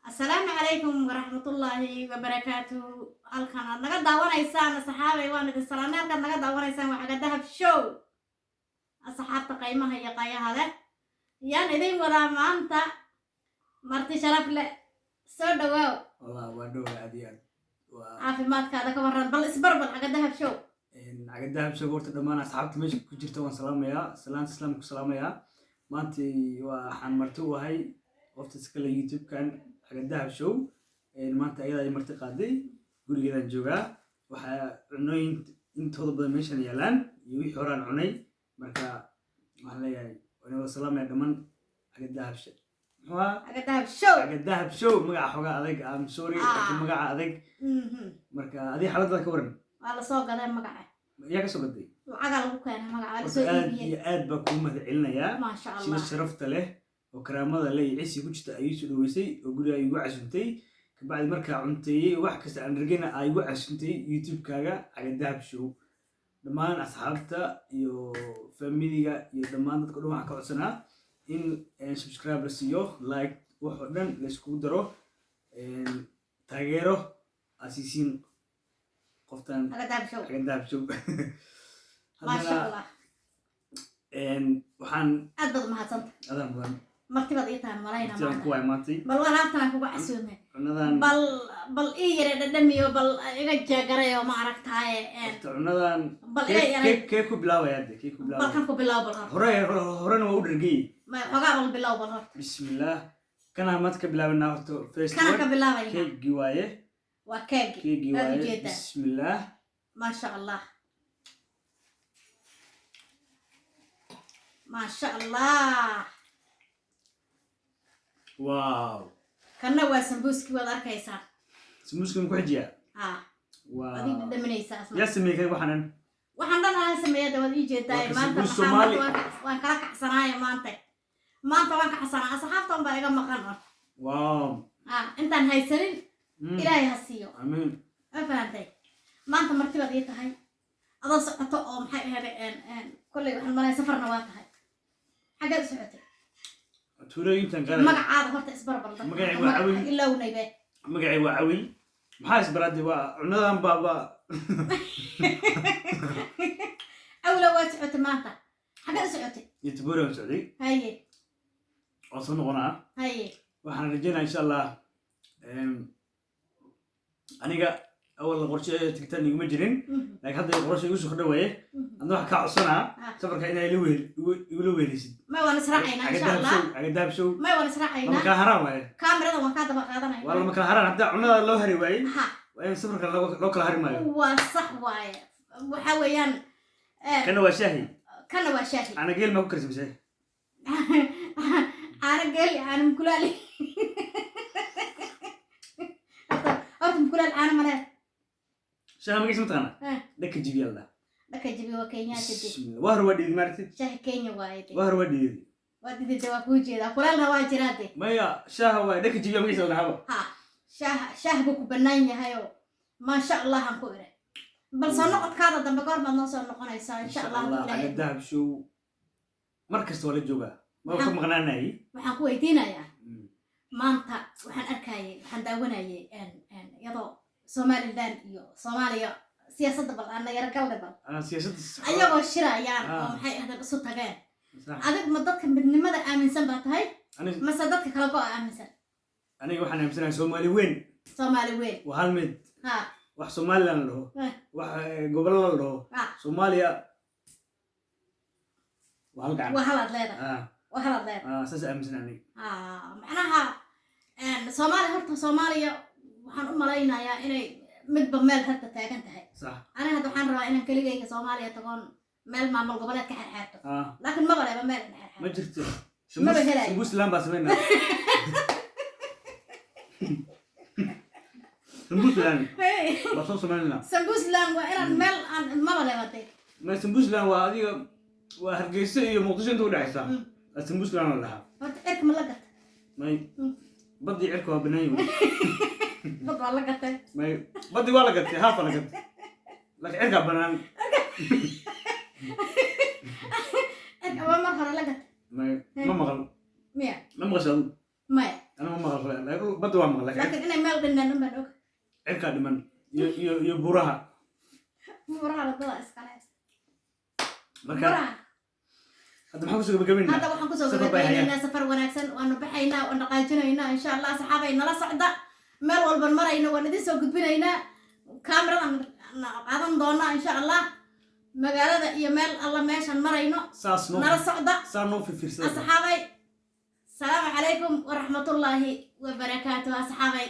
السلام عليكم ورحمة الله وبركاته. القناة نقد داوانيسان صحابي وانا السلام عليكم نقد داوانيسان وحاجة دهب شو الصحاب تقيمها هي قاية هذا يعني ذي ولا ما أنت مرتي شرف له سود واو والله ودو عاديات عافي مات كذا كبرت بل إسبربل حاجة دهب شو إن عقدها بشغورت دمان أصحابتي مش كجرت وان سلامية سلام سلامية ما أنتي وحن مرتو هاي وقت سكلا يوتيوب كان عقدها بشو إن ما أنت أيضا مرتقادي قولي كذا نجوا وح عنوين أنت هذا بدمشان يلان يوي حوران عني مركا محلا يعني وأنا سلامية دمان عقدها بشو حاجة دهب شو عقدها بشو مقع حوجا أذيك أم سوري مقع أذيك مركا هذه حالتها كورن على سوق هذا مقعد yaa ka soo gaday وعقل أبوك أنا مقعد على horta سوق aad iyo aad baa kuu mahadcelinayaa ما شاء sida الله sharafta leh oo karaamada leh iyo cisi ku jirta ayuu soo dhaweysay oo guriga igu casuntay kabacdi markaa cunteeyay wax kasta aan ragayna ay igu casuntay youtube-kaaga Cagadahab Show dhammaan asxaabta iyo familiga iyo dhammaan dadka dhan waxaan ka codsanaa in subscribe la siiyo like wax oo dhan la iskugu daro taageero asiisiin qoftan Cagadahab Show Cagadahab Show ما شاء الله waxaan أدبض ما هتصنت adan badan مرتبط إيتها مرينا intaan ku imaatay بل ولا أنت كوبا عسومة cunadan بل إيه يرد دمي وبل إيه جاكرة وما عرفت هاي cunadan بل إيه يعني kee ku bilaabaya hadda kee ku بل bilaabaya كان كوبلا بالهر horena waa u dhargay ما حقا بل بلا بالهر bismillah kana maad ka bilaabanaa horta first كان word كبلا بينا keegi waaye وكيك keegi هذه waaye جيدة bismillah ما شاء الله ما شاء الله wow كنا واسمبوسكي ولا كيسان smuuskan ku xijiya ها wow هذه دمنيسا yaa اسمع sameeyay kay waxanan waxaan dhan aan sameeyay dawad ii jeeday Waa maanta kasbuus Soomaali. waan kala kacsanaaya maanta waan ka xasanaa asxaabtan baa iga maqan wow intaan haysanin ilaahay ha siiyo amiin ma fahantay maanta martibaad ii tahay adoo socoto oo maxay ahayd kolley waxaan malay safarna waa tahay xaggeed u socotay tuulooyinkan qaar magacaada horta isbarbar Magacayga waa Cawil. ilaawnaybe magacay waa Cawil maxaa isbaraadi waa cunadan baaba awla waa socotay maanta xaggeed u socotay youtube aan socday haye oo soo noqonaa haye waxaan rajaynayaa insha Allah aniga awal qorshe tigtaan iguma jirin laakiin hadda qorshe igu soo kordhawaye adna wax ka codsanaa safarka inay igula weelisid ma waan israacaynaa insha allah Cagadahab Show ma waan lama israacaynaa kala haraan waaye kaamirada waan kaa daba waa qaadanaya lama kala haraan hadda cunada loo hari waayey ha waa in safarka loo kala hari maayo waa sax waaye waxa weeyaan kana waa shaahi kana waa shaahi ana geel ma ku karsamsay caana geeli caana mukulaali horta mukulaal caana malee shaaha magaciisa ma taqaana Eh. dhaka jibiya la dhaka jabi waa kenyaata de bismillah waa hor waa dhiidi maartid shaahi kenya waaye de waa hor waa dhiidi waa didida waa kuu jeedaa kulaalna waa jiraa de maya shaaha waa dhaka jibiya magaciisa la haba ha shaah buu ku bannaan yahayoo maasha allah aan ku ire bal soo noqodkaada dambe goor baad noo soo noqonaysaa insha allah hadduu ilaahay Cagadahab Show mar kasta waa la joogaa ma ka maqnaanayay waxaan ku weydiinayaa maanta waxaan arkayay waxaan daawanayay iyadoo somaliland iyo soomaaliya siyaasadda bal aan yara galnay bal siyaasadda ayagoo shirayaan oo maxay ahayd isu tageen adig ma dadka midnimada aaminsan baa tahay mase dadka kala go-a aaminsan aniga waxaan aaminsanahay Soomaali weyn soomaali weyn waa hal mid ha wax Somaliland la dhaho wax gobollo la dhaho Soomaaliya waa hal gacan waa halaad leedahay waa halaad leedahay saas aaminsan aniga macnaha soomaaliya horta soomaaliya waxaan u malaynayaa inay midba meel hadda taagan tahay sax aniga hadda waxaan rabaa inaan keligayga soomaaliya tagoon meel maamul goboleed ka xirxeerto ah laakiin maba leba meel in ma xirxeerto jirto Maba helay. Sambusland baa sameynaa Sambusland waa soo sameynaa sambusland waa inaan meel aan maba lebade ma Sambusland waa adiga waa Hargeysa iyo Muqdisho inta u dhaxaysa Sambusland la dhahaa horta cirka ma la gatay may badii cirka waa banaan bad waa la gatay may badii waa la gatay haaf la gatay laakiin cirka banaan cirka waa mar hore la gatay may ma maqal miya ma maqashan maya ana ma maqal laakiin badda waa maqlay laakiin inay meel dhinaan baan og cirka dhiman iyo buraha wadada iskale marka hadda maxaa kusoo gabagabaynaa hadda waxaan kusoo gabagabaynaynaa safar wanaagsan waanu baxaynaa waan dhaqaajinaynaa insha allah saxaabay nala socda meel walban marayno waan idin soo gudbinaynaa kaamiradan qaadan doonaa insha allah magaalada iyo meel alla meeshan marayno nala socda saa noo fiirsada asxaabay salaamu calaykum waraxmatullaahi wabarakaatuh asxaabay